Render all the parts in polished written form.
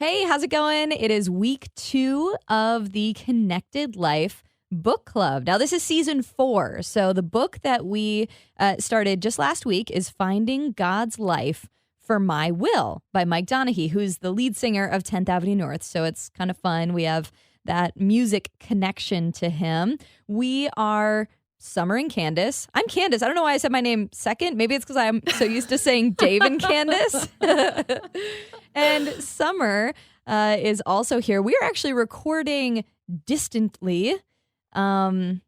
Hey, how's it going? It is week 2 of the Connected Life Book Club. Now, this is season 4. So the book that we started just last week is Finding God's Life for My Will by Mike Donehey, who's the lead singer of 10th Avenue North. So it's kind of fun. We have that music connection to him. We are Summer and Candace. I'm Candace. I don't know why I said my name second. Maybe it's because I'm so used to saying Dave and Candace. And Summer is also here. We are actually recording distantly. I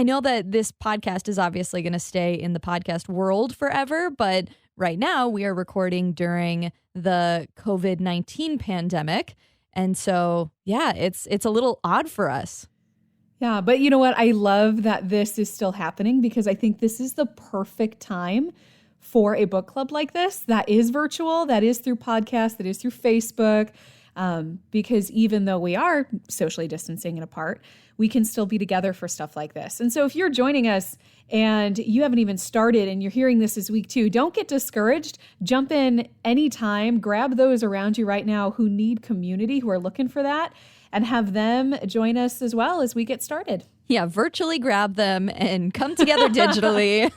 know that this podcast is obviously going to stay in the podcast world forever, but right now we are recording during the COVID-19 pandemic. And so, yeah, it's a little odd for us. Yeah, but you know what? I love that this is still happening because I think this is the perfect time for a book club like this that is virtual, that is through podcast, that is through Facebook, because even though we are socially distancing and apart, we can still be together for stuff like this. And so if you're joining us and you haven't even started and you're hearing this is week 2, don't get discouraged. Jump in anytime. Grab those around you right now who need community, who are looking for that, and have them join us as well as we get started. Yeah, virtually grab them and come together digitally.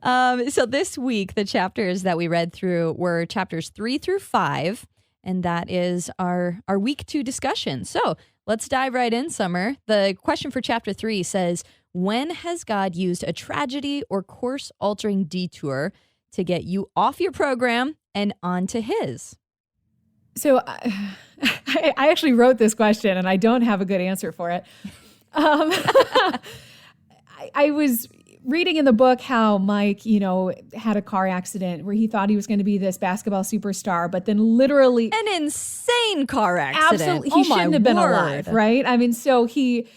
So this week, the chapters that we read through were chapters 3 through 5, and that is our week 2 discussion. So let's dive right in, Summer. The question for chapter 3 says, when has God used a tragedy or course-altering detour to get you off your program and onto his? So I actually wrote this question and I don't have a good answer for it. I was reading in the book how Mike, had a car accident where he thought he was going to be this basketball superstar, but then literally an insane car accident. Absolutely. He shouldn't have been alive, right? I mean, so he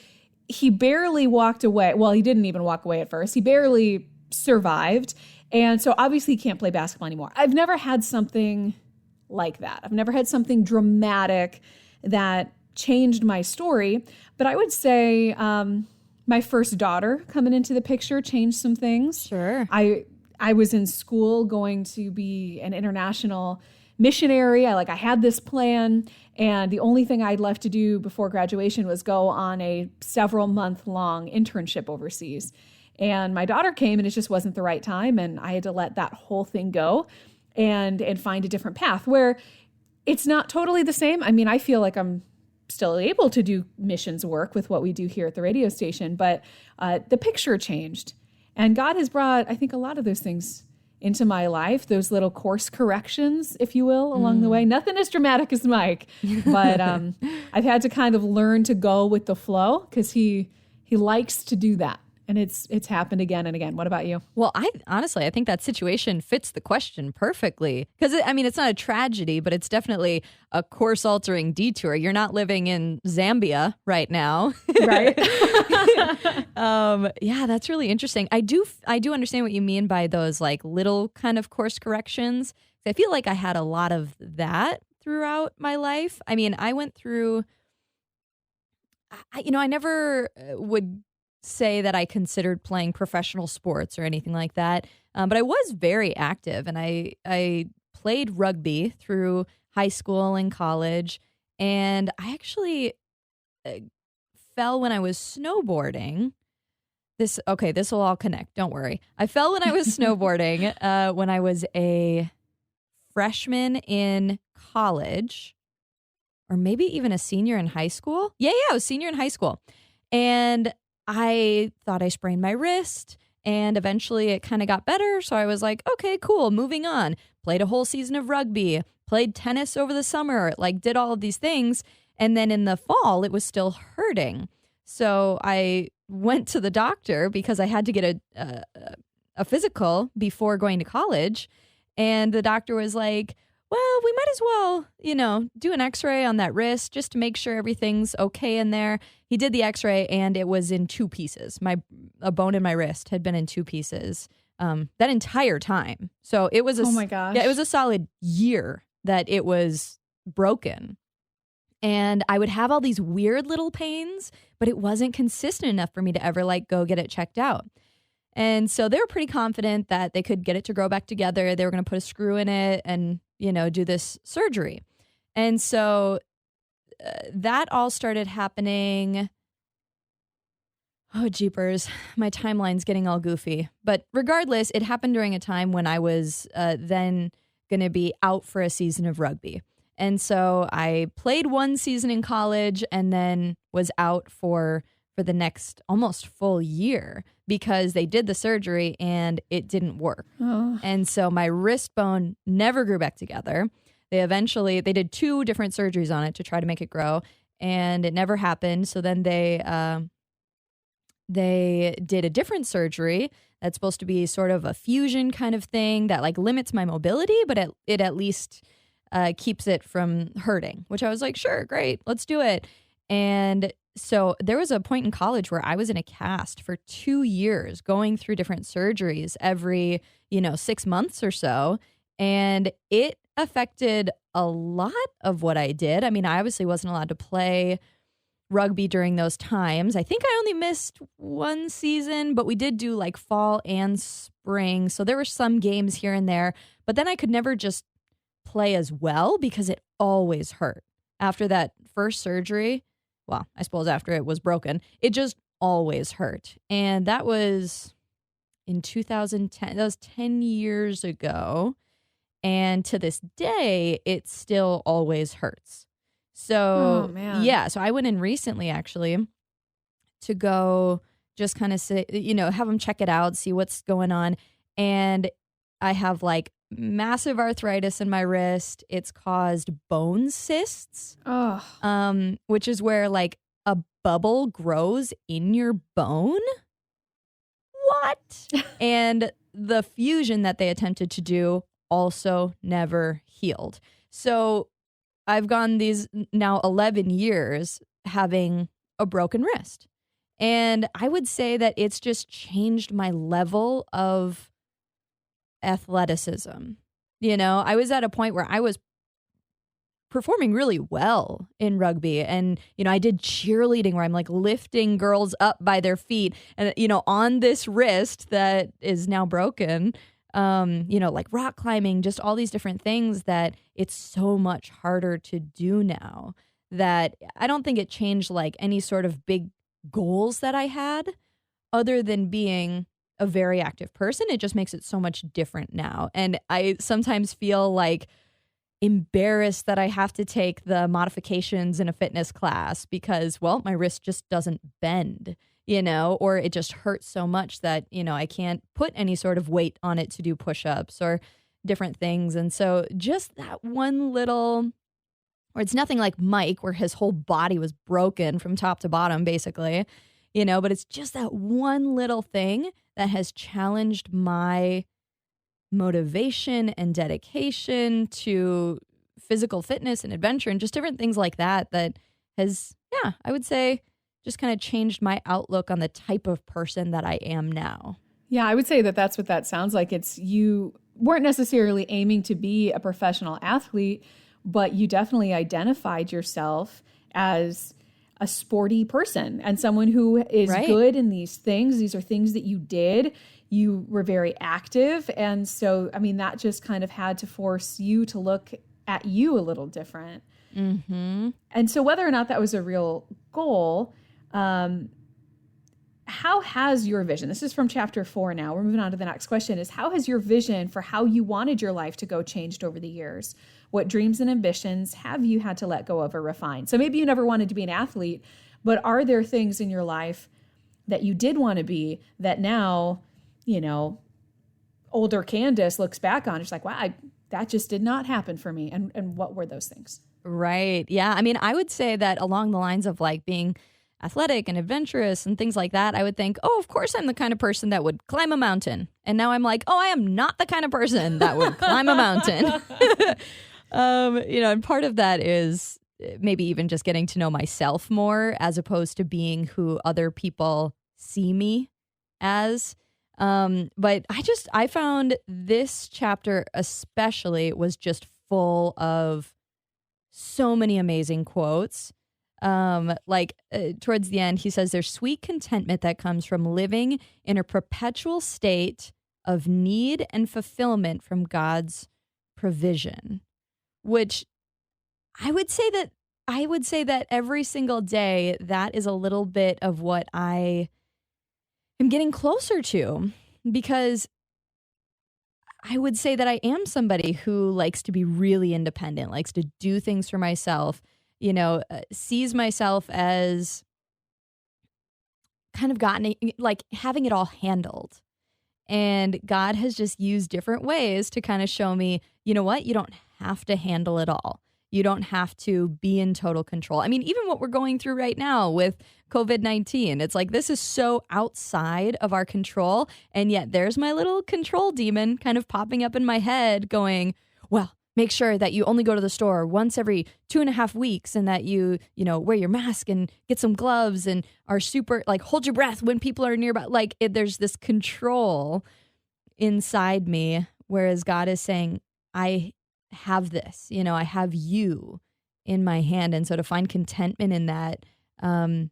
barely walked away. Well, he didn't even walk away at first. He barely survived. And so obviously he can't play basketball anymore. I've never had something like that. I've never had something dramatic that changed my story. But I would say my first daughter coming into the picture changed some things. Sure. I was in school going to be an international missionary. I had this plan, and the only thing I'd left to do before graduation was go on a several month long internship overseas. And my daughter came and it just wasn't the right time, and I had to let that whole thing go and find a different path where it's not totally the same. I mean, I feel like I'm still able to do missions work with what we do here at the radio station, but the picture changed. And God has brought, I think, a lot of those things into my life, those little course corrections, if you will, along the way. Nothing as dramatic as Mike, but I've had to kind of learn to go with the flow because he likes to do that. And it's happened again and again. What about you? Well, I think that situation fits the question perfectly. Because, it's not a tragedy, but it's definitely a course-altering detour. You're not living in Zambia right now. Right. Yeah, that's really interesting. I do understand what you mean by those little kind of course corrections. I feel like I had a lot of that throughout my life. I mean, I went through, I never would say that I considered playing professional sports or anything like that. But I was very active, and I played rugby through high school and college. And I actually fell when I was snowboarding. This will all connect. Don't worry. I fell when I was snowboarding when I was a freshman in college, or maybe even a senior in high school. Yeah, I was senior in high school. And I thought I sprained my wrist, and eventually it kind of got better. So I was like, okay, cool, moving on. Played a whole season of rugby, played tennis over the summer, did all of these things. And then in the fall, it was still hurting. So I went to the doctor because I had to get a physical before going to college. And the doctor was like, well, we might as well, do an x-ray on that wrist just to make sure everything's okay in there. He did the x-ray and it was in 2 pieces. A bone in my wrist had been in 2 pieces that entire time. So it was oh my gosh. Yeah, it was a solid year that it was broken. And I would have all these weird little pains, but it wasn't consistent enough for me to ever go get it checked out. And so they were pretty confident that they could get it to grow back together. They were going to put a screw in it and, do this surgery. And so that all started happening. Oh, jeepers. My timeline's getting all goofy. But regardless, it happened during a time when I was then going to be out for a season of rugby. And so I played one season in college and then was out for the next almost full year because they did the surgery and it didn't work. Oh. And so my wrist bone never grew back together. They did 2 different surgeries on it to try to make it grow, and it never happened. So then they did a different surgery that's supposed to be sort of a fusion kind of thing that like limits my mobility, but it at least keeps it from hurting, which I was like, sure, great, let's do it. And so there was a point in college where I was in a cast for 2 years going through different surgeries every, 6 months or so. And it affected a lot of what I did. I mean, I obviously wasn't allowed to play rugby during those times. I think I only missed 1 season, but we did do like fall and spring. So there were some games here and there, but then I could never just play as well because it always hurt. After that first surgery, well, I suppose after it was broken, it just always hurt. And that was in 2010. That was 10 years ago. And to this day, it still always hurts. So, Oh, man. yeah. So I went in recently, actually, to go just kind of say, have them check it out, see what's going on. And I have like massive arthritis in my wrist. It's caused bone cysts, which is where like a bubble grows in your bone. What? And the fusion that they attempted to do also never healed. So I've gone these now 11 years having a broken wrist. And I would say that it's just changed my level of athleticism. I was at a point where I was performing really well in rugby. And, I did cheerleading where I'm like lifting girls up by their feet and, on this wrist that is now broken. Like rock climbing, just all these different things that it's so much harder to do now that I don't think it changed like any sort of big goals that I had other than being a very active person. It just makes it so much different now. And I sometimes feel like embarrassed that I have to take the modifications in a fitness class because, well, my wrist just doesn't bend. Or it just hurts so much that, I can't put any sort of weight on it to do push-ups or different things. And so just that one little, or it's nothing like Mike where his whole body was broken from top to bottom, basically, but it's just that one little thing that has challenged my motivation and dedication to physical fitness and adventure and just different things like that has, I would say, just kind of changed my outlook on the type of person that I am now. Yeah, I would say that that's what that sounds like. It's you weren't necessarily aiming to be a professional athlete, but you definitely identified yourself as a sporty person and someone who is good in these things. These are things that you did. You were very active. And so, I mean, that just kind of had to force you to look at you a little different. Mm-hmm. And so whether or not that was a real goal, how has your vision, this is from chapter 4 now, we're moving on to the next question, is how has your vision for how you wanted your life to go changed over the years? What dreams and ambitions have you had to let go of or refine? So maybe you never wanted to be an athlete, but are there things in your life that you did want to be that now, older Candace looks back on, it's like, wow, that just did not happen for me. And what were those things? Right. Yeah. I mean, I would say that along the lines of like being athletic and adventurous and things like that, I would think, oh, of course I'm the kind of person that would climb a mountain. And now I'm like, oh, I am not the kind of person that would climb a mountain. And part of that is maybe even just getting to know myself more as opposed to being who other people see me as. But I found this chapter especially was just full of so many amazing quotes. Towards the end, he says there's sweet contentment that comes from living in a perpetual state of need and fulfillment from God's provision, which I would say that every single day, that is a little bit of what I am getting closer to, because I would say that I am somebody who likes to be really independent, likes to do things for myself, sees myself as kind of like having it all handled. And God has just used different ways to kind of show me, you know what? You don't have to handle it all. You don't have to be in total control. I mean, even what we're going through right now with COVID-19, it's like this is so outside of our control. And yet there's my little control demon kind of popping up in my head going, well, make sure that you only go to the store once every 2.5 weeks and that you wear your mask and get some gloves and are super, like, hold your breath when people are nearby. Like, there's this control inside me, whereas God is saying, I have this, I have you in my hand. And so to find contentment in that, I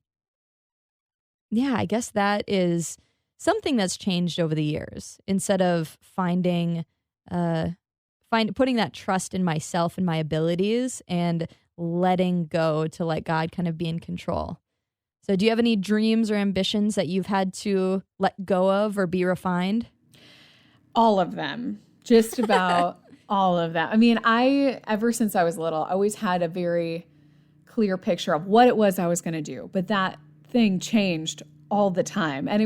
guess that is something that's changed over the years. Instead of putting that trust in myself and my abilities and letting go to let God kind of be in control. So do you have any dreams or ambitions that you've had to let go of or be refined? All of them, just about all of that. I mean, ever since I was little, I always had a very clear picture of what it was I was going to do. But that thing changed all the time. And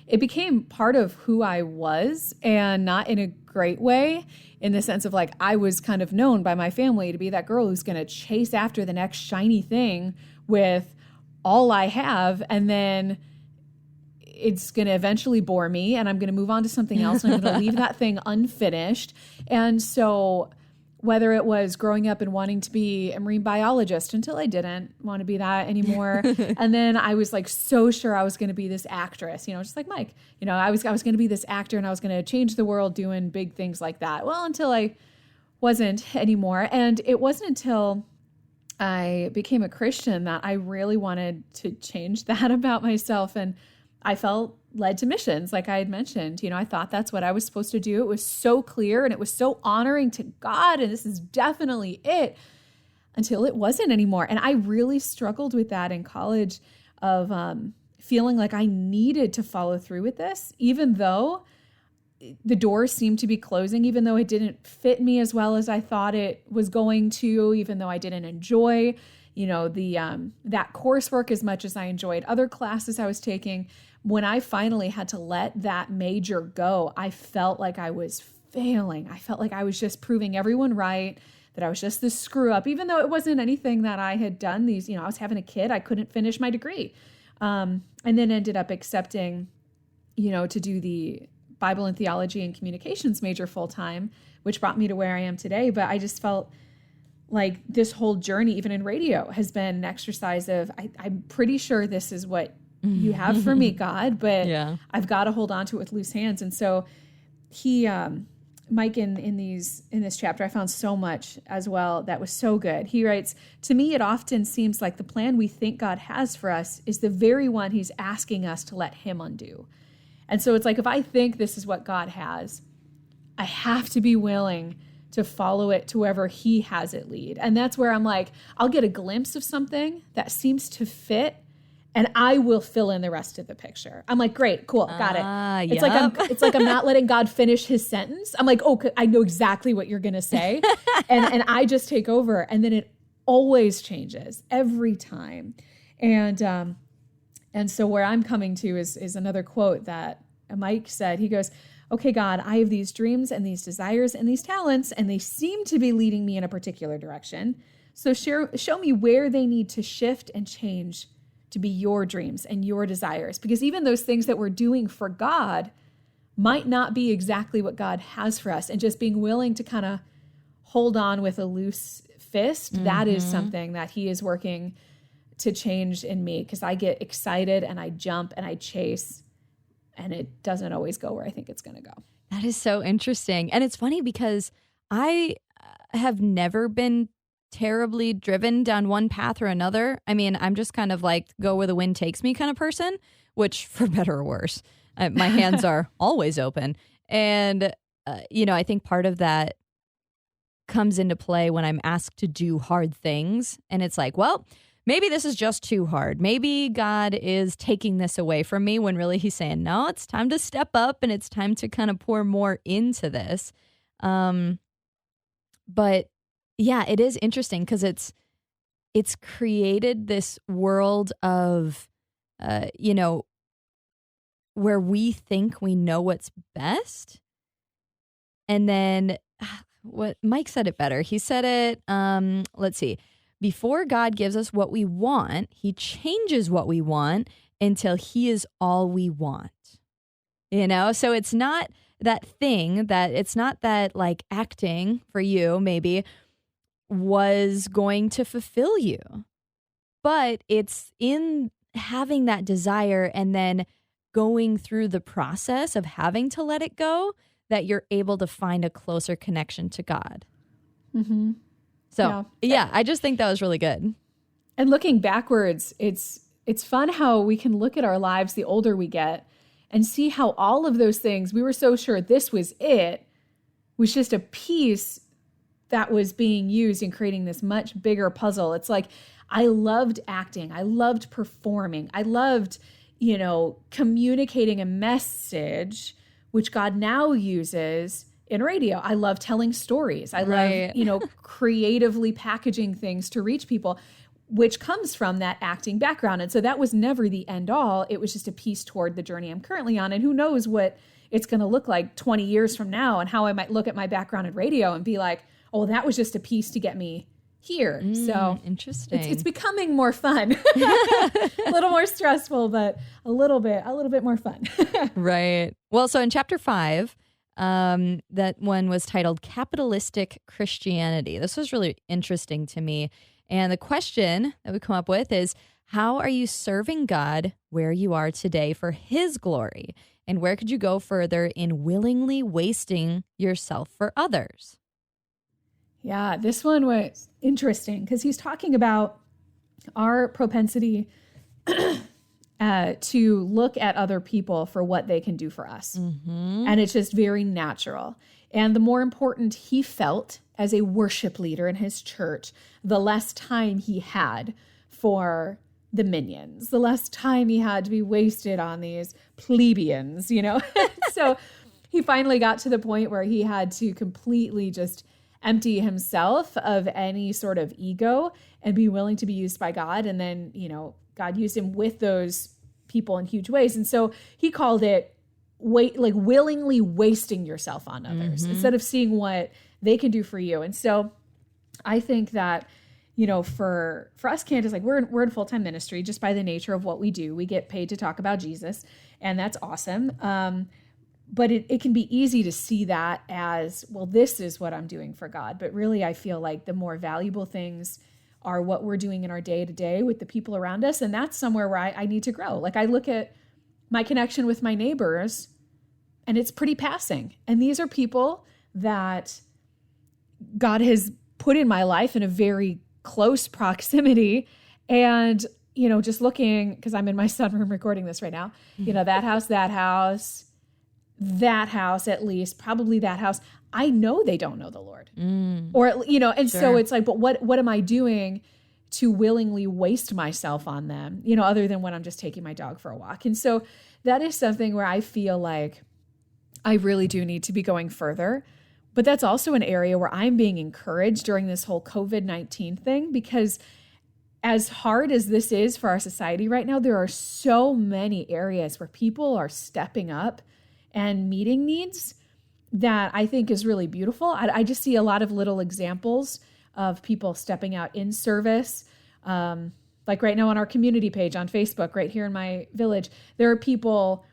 it became part of who I was, and not in a great way, in the sense of, like, I was kind of known by my family to be that girl who's going to chase after the next shiny thing with all I have, and then it's going to eventually bore me and I'm going to move on to something else and I'm going to leave that thing unfinished. And so whether it was growing up and wanting to be a marine biologist until I didn't want to be that anymore. And then I was like so sure I was going to be this actress, just like Mike, I was going to be this actor and I was going to change the world doing big things like that. Well, until I wasn't anymore. And it wasn't until I became a Christian that I really wanted to change that about myself. And I felt led to missions, like I had mentioned. I thought that's what I was supposed to do. It was so clear and it was so honoring to God, and this is definitely it, until it wasn't anymore. And I really struggled with that in college, of feeling like I needed to follow through with this, even though the doors seemed to be closing, even though it didn't fit me as well as I thought it was going to, even though I didn't enjoy, that coursework as much as I enjoyed other classes I was taking. When I finally had to let that major go, I felt like I was failing. I felt like I was just proving everyone right, that I was just this screw up, even though it wasn't anything that I had done. I was having a kid, I couldn't finish my degree. And then ended up accepting, to do the Bible and theology and communications major full time, which brought me to where I am today. But I just felt like this whole journey, even in radio, has been an exercise of, I'm pretty sure this is what you have for me, God, but yeah. I've got to hold on to it with loose hands. And so Mike, in this chapter, I found so much as well that was so good. He writes, "To me, it often seems like the plan we think God has for us is the very one he's asking us to let him undo." And so it's like, if I think this is what God has, I have to be willing to follow it to wherever he has it lead. And that's where I'm like, I'll get a glimpse of something that seems to fit, and I will fill in the rest of the picture. I'm like, great, cool, got it. It's like I'm not letting God finish his sentence. I'm like, oh, I know exactly what you're gonna say, and I just take over, and then it always changes every time. And so where I'm coming to is another quote that Mike said. He goes, "Okay, God, I have these dreams and these desires and these talents, and they seem to be leading me in a particular direction. So show me where they need to shift and change to be your dreams and your desires. Because even those things that we're doing for God might not be exactly what God has for us. And just being willing to kind of hold on with a loose fist, that is something that he is working to change in me, because I get excited and I jump and I chase, and it doesn't always go where I think it's going to go." That is so interesting. And it's funny because I have never been terribly driven down one path or another. I mean, I'm just kind of like go where the wind takes me kind of person, which, for better or worse, my hands are always open. And, I think part of that comes into play when I'm asked to do hard things. And it's like, well, maybe this is just too hard. Maybe God is taking this away from me when really he's saying, no, it's time to step up and it's time to kind of pour more into this. But yeah, it is interesting because it's created this world of, where we think we know what's best. And then what Mike said it better. He said it, let's see. Before God gives us what we want, he changes what we want until he is all we want. So it's not that thing it's not that like acting for you maybe was going to fulfill you, but it's in having that desire and then going through the process of having to let it go that you're able to find a closer connection to God. Mm-hmm. So yeah, I just think that was really good. And looking backwards, it's fun how we can look at our lives the older we get and see how all of those things we were so sure this was just a piece that was being used in creating this much bigger puzzle. It's like, I loved acting. I loved performing. I loved, communicating a message, which God now uses in radio. I love telling stories. I love, creatively packaging things to reach people, which comes from that acting background. And so that was never the end all. It was just a piece toward the journey I'm currently on. And who knows what it's going to look like 20 years from now and how I might look at my background in radio and be like, oh, that was just a piece to get me here. So interesting. It's becoming more fun, a little more stressful, but a little bit more fun. Right. Well, so in chapter 5, that one was titled Capitalistic Christianity. This was really interesting to me. And the question that we come up with is, how are you serving God where you are today for his glory? And where could you go further in willingly wasting yourself for others? Yeah, this one was interesting because he's talking about our propensity to look at other people for what they can do for us. Mm-hmm. And it's just very natural. And the more important he felt as a worship leader in his church, the less time he had for the minions, the less time he had to be wasted on these plebeians, So he finally got to the point where he had to completely just empty himself of any sort of ego and be willing to be used by God. And then, God used him with those people in huge ways. And so he called it willingly wasting yourself on others instead of seeing what they can do for you. And so I think that, for us, Candace, like we're in full-time ministry just by the nature of what we do. We get paid to talk about Jesus, and that's awesome. But it can be easy to see that as, well, this is what I'm doing for God. But really, I feel like the more valuable things are what we're doing in our day-to-day with the people around us. And that's somewhere where I need to grow. Like I look at my connection with my neighbors, and it's pretty passing. And these are people that God has put in my life in a very close proximity. And, just looking, because I'm in my sunroom recording this right now, that house, at least, probably that house, I know they don't know the Lord. Or, and sure. So it's like, but what am I doing to willingly waste myself on them, other than when I'm just taking my dog for a walk? And so that is something where I feel like I really do need to be going further. But that's also an area where I'm being encouraged during this whole COVID-19 thing, because as hard as this is for our society right now, there are so many areas where people are stepping up and meeting needs that I think is really beautiful. I just see a lot of little examples of people stepping out in service. Like right now on our community page on Facebook, right here in my village, there are people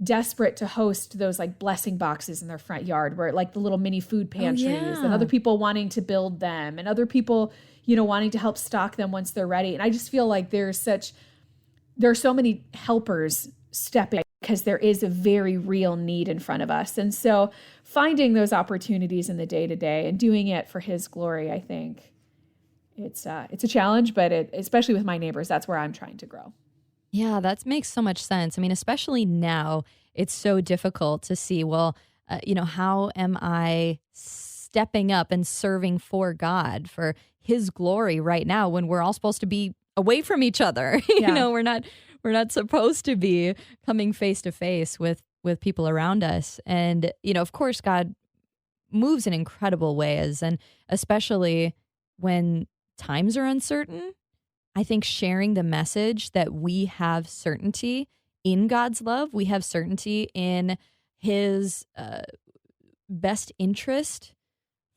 desperate to host those like blessing boxes in their front yard, where like the little mini food pantries, and other people wanting to build them, and other people, wanting to help stock them once they're ready. And I just feel like there are so many helpers stepping, because there is a very real need in front of us. And so finding those opportunities in the day-to-day and doing it for his glory, I think it's a challenge, but especially with my neighbors, that's where I'm trying to grow. Yeah, that makes so much sense. I mean, especially now, it's so difficult to see, well, how am I stepping up and serving for God, for his glory right now when we're all supposed to be away from each other. Yeah. You know, we're not supposed to be coming face to face with people around us. And, you know, of course, God moves in incredible ways. And especially when times are uncertain, I think sharing the message that we have certainty in God's love, we have certainty in his best interest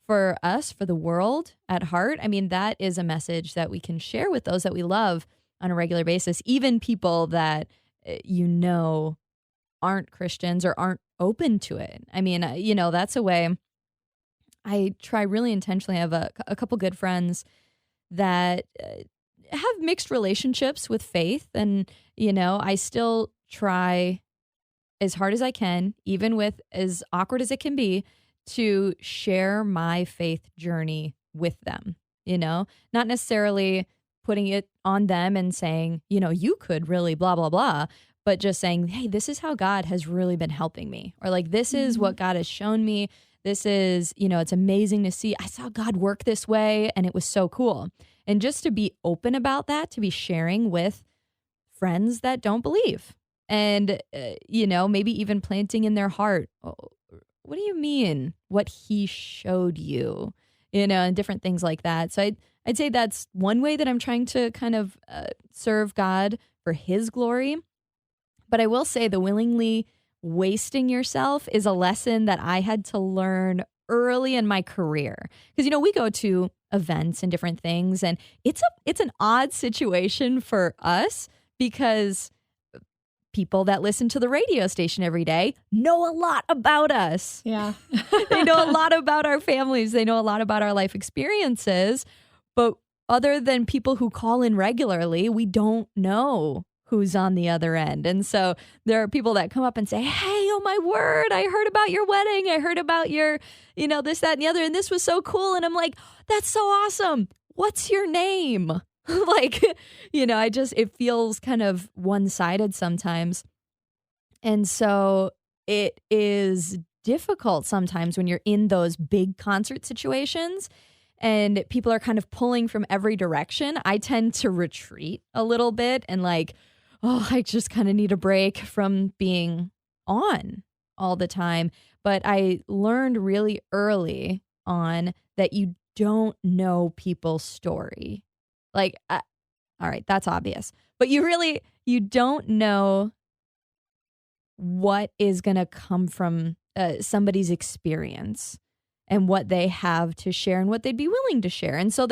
for us, for the world at heart. I mean, that is a message that we can share with those that we love on a regular basis, even people that, you know, aren't Christians or aren't open to it. I mean, you know, that's a way I try really intentionally. I have a couple good friends that have mixed relationships with faith. And, you know, I still try as hard as I can, even with as awkward as it can be, to share my faith journey with them, you know, not necessarily putting it on them and saying, you know, you could really blah, blah, blah, but just saying, hey, this is how God has really been helping me. Or like, this is what God has shown me. This is, you know, it's amazing to see. I saw God work this way and it was so cool. And just to be open about that, to be sharing with friends that don't believe and, you know, maybe even planting in their heart, oh, what do you mean what he showed you, you know, and different things like that. So I'd say that's one way that I'm trying to kind of serve God for his glory. But I will say the willingly wasting yourself is a lesson that I had to learn early in my career. Because, you know, we go to events and different things, and it's an odd situation for us because people that listen to the radio station every day know a lot about us. Yeah. They know a lot about our families. They know a lot about our life experiences. But other than people who call in regularly, we don't know who's on the other end. And so there are people that come up and say, hey, oh my word, I heard about your wedding. I heard about your, you know, this, that, and the other. And this was so cool. And I'm like, that's so awesome. What's your name? Like, you know, it feels kind of one-sided sometimes. And so it is difficult sometimes when you're in those big concert situations and people are kind of pulling from every direction. I tend to retreat a little bit and like, oh, I just kind of need a break from being on all the time. But I learned really early on that you don't know people's story. Like, all right, that's obvious. But you don't know what is going to come from somebody's experience and what they have to share and what they'd be willing to share. And so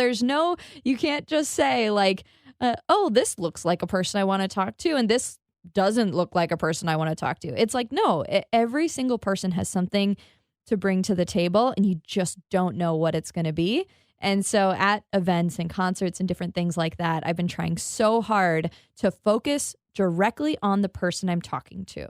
you can't just say like, oh, this looks like a person I want to talk to, and this doesn't look like a person I want to talk to. It's like, no, every single person has something to bring to the table, and you just don't know what it's going to be. And so at events and concerts and different things like that, I've been trying so hard to focus directly on the person I'm talking to.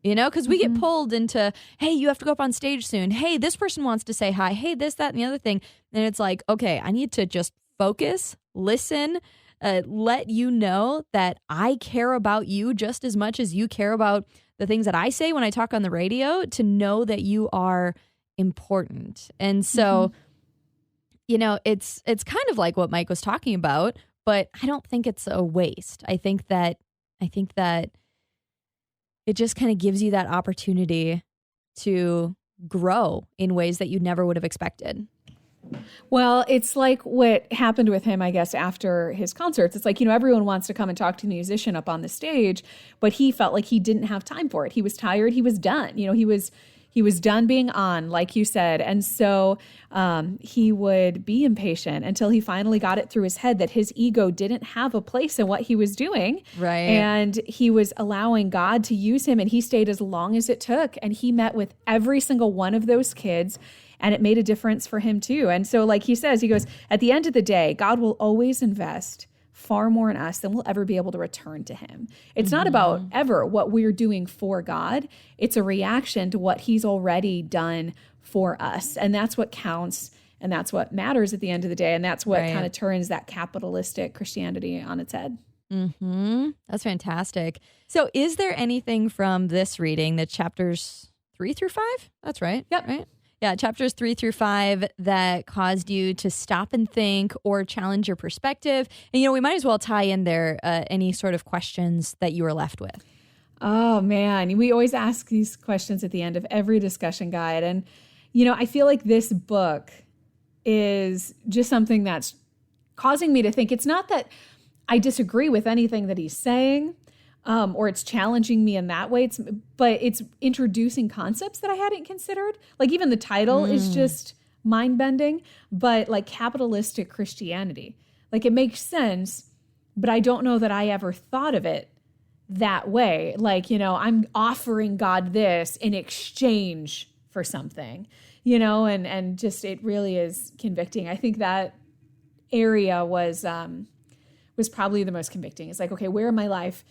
You know, because we get pulled into, hey, you have to go up on stage soon. Hey, this person wants to say hi. Hey, this, that, and the other thing. And it's like, okay, I need to just focus, listen, let you know that I care about you just as much as you care about the things that I say when I talk on the radio, to know that you are important. And so, you know, it's kind of like what Mike was talking about, but I don't think it's a waste. I think that it just kind of gives you that opportunity to grow in ways that you never would have expected. Well, it's like what happened with him, I guess, after his concerts. It's like, you know, everyone wants to come and talk to the musician up on the stage, but he felt like he didn't have time for it. He was tired. He was done. You know, he was done being on, like you said. And so he would be impatient until he finally got it through his head that his ego didn't have a place in what he was doing. Right. And he was allowing God to use him, and he stayed as long as it took. And he met with every single one of those kids, and it made a difference for him too. And so like he says, he goes, at the end of the day, God will always invest far more in us than we'll ever be able to return to him. It's not about ever what we're doing for God. It's a reaction to what he's already done for us. And that's what counts. And that's what matters at the end of the day. And that's what kind of turns that capitalistic Christianity on its head. That's fantastic. So is there anything from this reading, the chapters 3 through 5? That's right. Yep. Right. Yeah, chapters 3 through 5 that caused you to stop and think or challenge your perspective. And, we might as well tie in there any sort of questions that you were left with. Oh, man. We always ask these questions at the end of every discussion guide. And, I feel like this book is just something that's causing me to think. It's not that I disagree with anything that he's saying, or it's challenging me in that way. But it's introducing concepts that I hadn't considered. Like even the title is just mind-bending, but like capitalistic Christianity. Like it makes sense, but I don't know that I ever thought of it that way. Like, I'm offering God this in exchange for something, and just it really is convicting. I think that area was probably the most convicting. It's like, okay, where in my life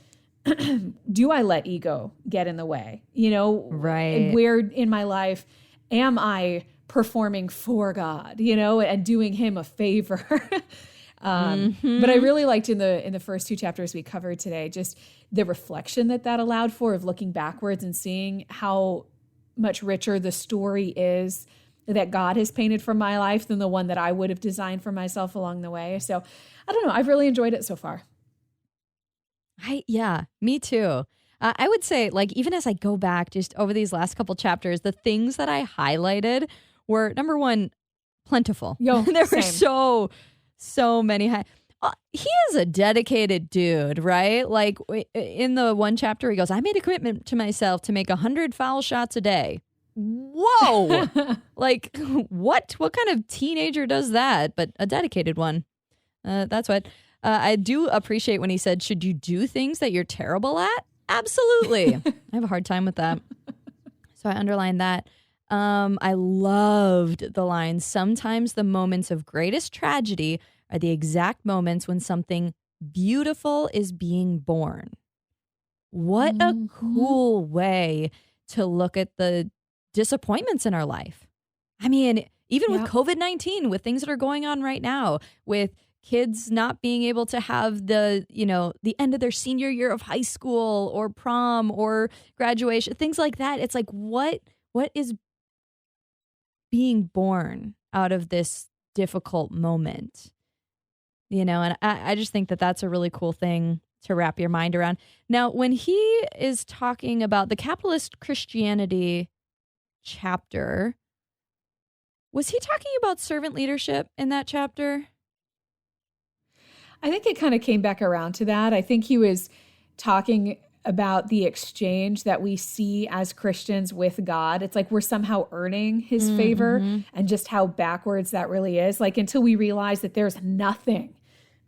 do I let ego get in the way? Right. Where in my life am I performing for God, and doing him a favor? But I really liked in the first 2 chapters we covered today, just the reflection that allowed for, of looking backwards and seeing how much richer the story is that God has painted for my life than the one that I would have designed for myself along the way. So I don't know. I've really enjoyed it so far. Yeah, me too. I would say, like, even as I go back just over these last couple chapters, the things that I highlighted were, number one, plentiful. There were so many. He is a dedicated dude, right? Like in the one chapter, he goes, I made a commitment to myself to make 100 foul shots a day. Whoa. Like what kind of teenager does that? But a dedicated one. That's what I do appreciate when he said, should you do things that you're terrible at? Absolutely. I have a hard time with that. So I underlined that. I loved the line, sometimes the moments of greatest tragedy are the exact moments when something beautiful is being born. What a cool way to look at the disappointments in our life. I mean, even with COVID-19, with things that are going on right now, with kids not being able to have the end of their senior year of high school or prom or graduation, things like that. It's like, what is being born out of this difficult moment? And I just think that that's a really cool thing to wrap your mind around. Now, when he is talking about the capitalist Christianity chapter, was he talking about servant leadership in that chapter? I think it kind of came back around to that. I think he was talking about the exchange that we see as Christians with God. It's like we're somehow earning his favor, and just how backwards that really is. Like until we realize that there's nothing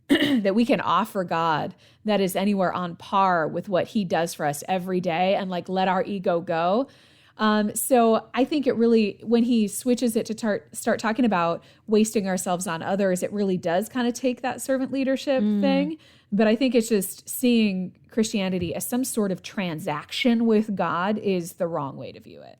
that we can offer God that is anywhere on par with what he does for us every day, and like let our ego go. So I think it really, when he switches it to start talking about wasting ourselves on others, it really does kind of take that servant leadership thing. But I think it's just seeing Christianity as some sort of transaction with God is the wrong way to view it.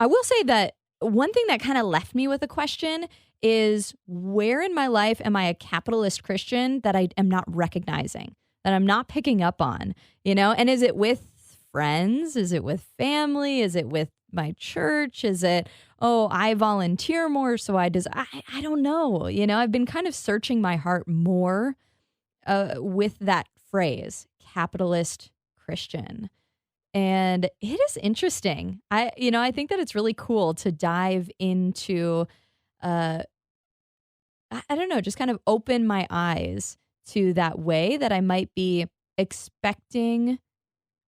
I will say that one thing that kind of left me with a question is, where in my life am I a capitalist Christian that I am not recognizing, that I'm not picking up on, And is it with friends? Is it with family? Is it with my church? Is it, I volunteer more, so I don't know. I've been kind of searching my heart more with that phrase, capitalist Christian. And it is interesting. I think that it's really cool to dive into, I don't know, just kind of open my eyes to that way that I might be expecting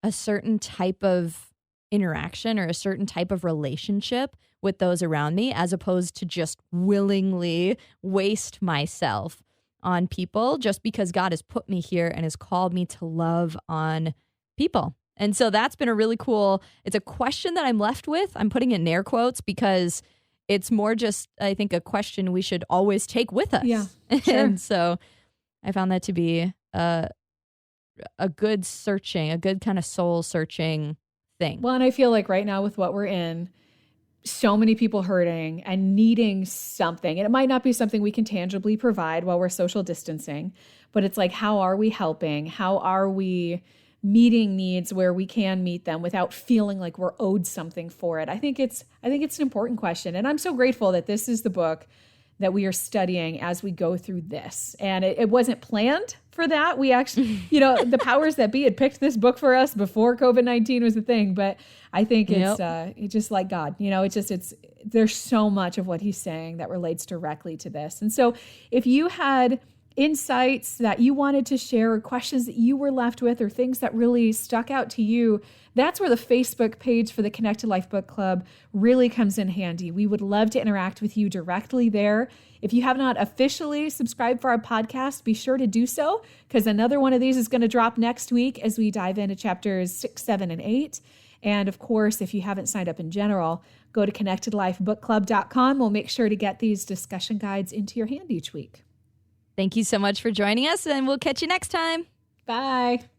a certain type of interaction or a certain type of relationship with those around me, as opposed to just willingly waste myself on people just because God has put me here and has called me to love on people. And so that's been a really cool, it's a question that I'm left with. I'm putting it in air quotes because it's more just, I think, a question we should always take with us. Yeah, sure. And so I found that to be a good searching, a good kind of soul searching thing. Well, and I feel like right now with what we're in, so many people hurting and needing something. And it might not be something we can tangibly provide while we're social distancing, but it's like, how are we helping? How are we meeting needs where we can meet them without feeling like we're owed something for it? I think it's an important question. And I'm so grateful that this is the book that we are studying as we go through this. And it wasn't planned for that. We actually, the powers that be had picked this book for us before COVID-19 was a thing. But I think it's just like God, there's so much of what he's saying that relates directly to this. And so if you had insights that you wanted to share, or questions that you were left with, or things that really stuck out to you, that's where the Facebook page for the Connected Life Book Club really comes in handy. We would love to interact with you directly there. If you have not officially subscribed for our podcast, be sure to do so, because another one of these is going to drop next week as we dive into chapters 6, 7, and 8. And of course, if you haven't signed up in general, go to connectedlifebookclub.com. We'll make sure to get these discussion guides into your hand each week. Thank you so much for joining us, and we'll catch you next time. Bye.